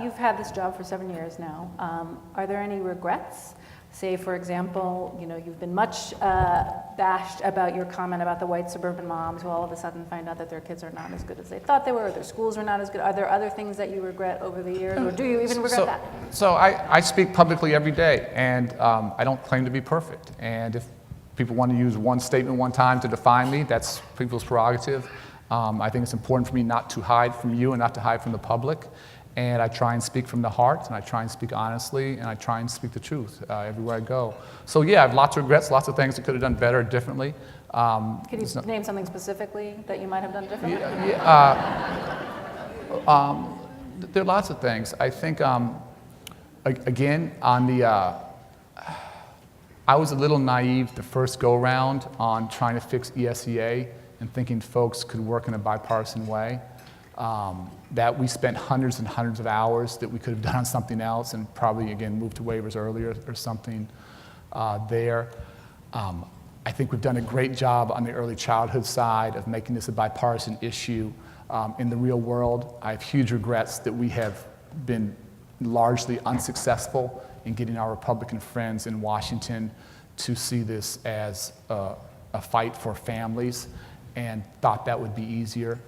You've had this job for 7 years now. Are there any regrets? Say, for example, you've been much bashed about your comment about the white suburban moms who all of a sudden find out that their kids are not as good as they thought they were, or their schools are not as good. Are there other things that you regret over the years, or do you even regret that? So I speak publicly every day, and I don't claim to be perfect. And if people want to use one statement one time to define me, that's people's prerogative. I think it's important for me not to hide from you and not to hide from the public. And I try and speak from the heart, and I try and speak honestly, and I try and speak the truth everywhere I go. So yeah, I have lots of regrets, lots of things I could have done better, differently. Could you name something specifically that you might have done differently? There are lots of things. I think, again, I was a little naive the first go-round on trying to fix ESEA and thinking folks could work in a bipartisan way. That we spent hundreds and hundreds of hours that we could have done on something else and probably, again, moved to waivers earlier or something there. I think we've done a great job on the early childhood side of making this a bipartisan issue. In the real world, I have huge regrets that we have been largely unsuccessful in getting our Republican friends in Washington to see this as a fight for families, and thought that would be easier.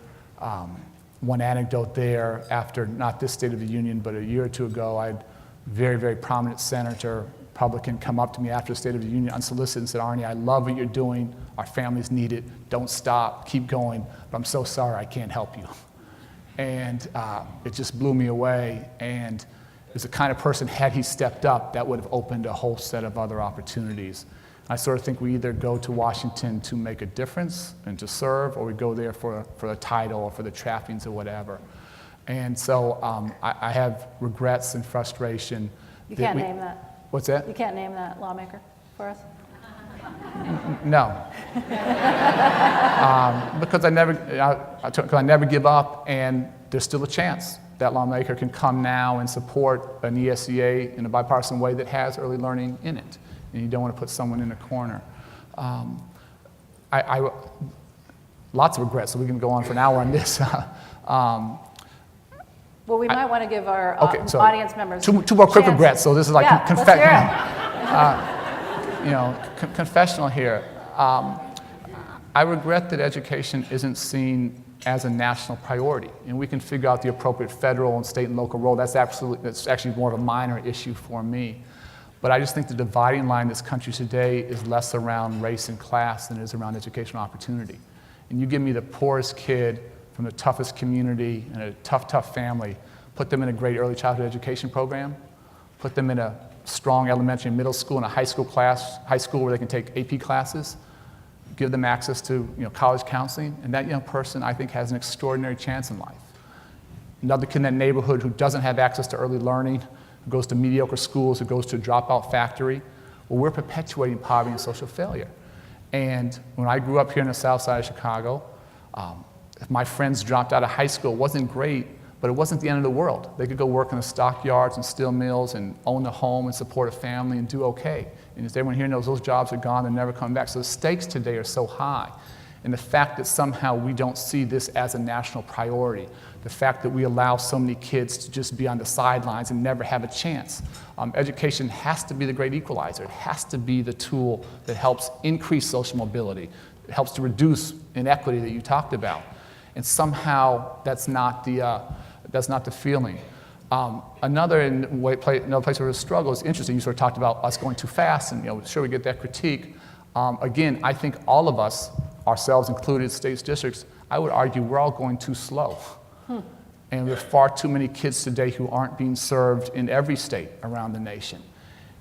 One anecdote there, after not this State of the Union, but a year or two ago, I had a very, very prominent senator, Republican, come up to me after the State of the Union unsolicited and said, "Arne, I love what you're doing. Our families need it. Don't stop. Keep going. But I'm so sorry I can't help you." And it just blew me away. And as the kind of person, had he stepped up, that would have opened a whole set of other opportunities. I sort of think we either go to Washington to make a difference and to serve, or we go there for a title or for the trappings or whatever. And so I have regrets and frustration. You can't name that. What's that? You can't name that lawmaker for us? No. Because I never give up, and there's still a chance that lawmaker can come now and support an ESEA in a bipartisan way that has early learning in it. And you don't want to put someone in a corner. Lots of regrets, so we can go on for an hour on this. Well, we might want to give our audience members two more quick regrets. So this is like confessional here. I regret that education isn't seen as a national priority, and we can figure out the appropriate federal and state and local role. That's actually more of a minor issue for me. But I just think the dividing line in this country today is less around race and class than it is around educational opportunity. And you give me the poorest kid from the toughest community and a tough family, put them in a great early childhood education program, put them in a strong elementary and middle school and a high school where they can take AP classes, give them access to college counseling, and that young person, I think, has an extraordinary chance in life. Another kid in that neighborhood who doesn't have access to early learning, who goes to mediocre schools, who goes to a dropout factory, well, we're perpetuating poverty and social failure. And when I grew up here in the south side of Chicago, if my friends dropped out of high school, it wasn't great, but it wasn't the end of the world. They could go work in the stockyards and steel mills and own a home and support a family and do okay. And as everyone here knows, those jobs are gone and never come back. So the stakes today are so high. And the fact that somehow we don't see this as a national priority, the fact that we allow so many kids to just be on the sidelines and never have a chance. Education has to be the great equalizer. It has to be the tool that helps increase social mobility. It helps to reduce inequity that you talked about. And somehow that's not the feeling. Another place where we struggle is interesting. You sort of talked about us going too fast, and sure, we get that critique. Again, I think all of us, ourselves included, states, districts, I would argue we're all going too slow. And there are far too many kids today who aren't being served in every state around the nation.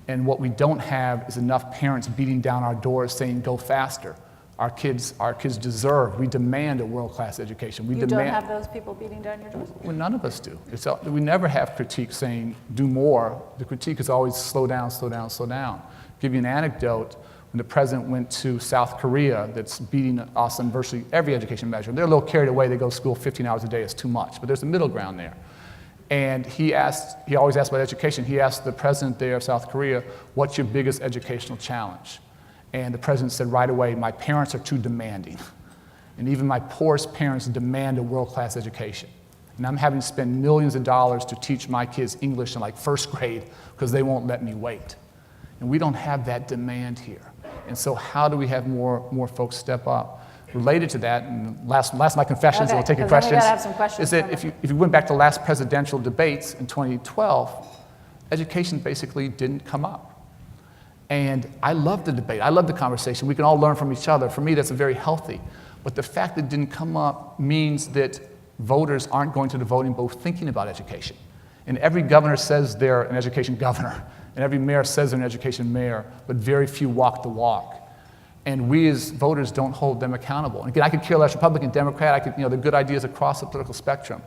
And what we don't have is enough parents beating down our doors saying, go faster. Our kids deserve, we demand a world-class education. You don't have those people beating down your doors? Well, none of us do. We never have critique saying, do more. The critique is always slow down, slow down, slow down. I'll give you an anecdote. When the president went to South Korea, that's beating us on virtually every education measure. They're a little carried away. They go to school 15 hours a day. It's too much. But there's a middle ground there. And he always asked about education. He asked the president there of South Korea, what's your biggest educational challenge? And the president said right away, my parents are too demanding. And even my poorest parents demand a world-class education. And I'm having to spend millions of dollars to teach my kids English in like first grade because they won't let me wait. And we don't have that demand here. And so how do we have more folks step up? Related to that, and last my confessions, and we'll take your because then we questions, gotta have some questions is that from if you went back to last presidential debates in 2012, education basically didn't come up. And I love the debate. I love the conversation. We can all learn from each other. For me, that's very healthy. But the fact that it didn't come up means that voters aren't going to the voting booth thinking about education. And every governor says they're an education governor, and every mayor says they're an education mayor, but very few walk the walk. And we as voters don't hold them accountable. And again, I could care less Republican, Democrat, they're good ideas across the political spectrum.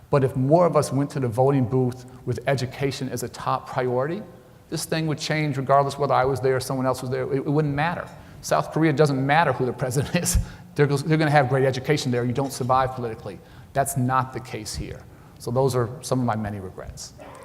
But if more of us went to the voting booth with education as a top priority, this thing would change regardless whether I was there or someone else was there. It wouldn't matter. South Korea doesn't matter who the president is. They're going to have great education there. You don't survive politically. That's not the case here. So those are some of my many regrets.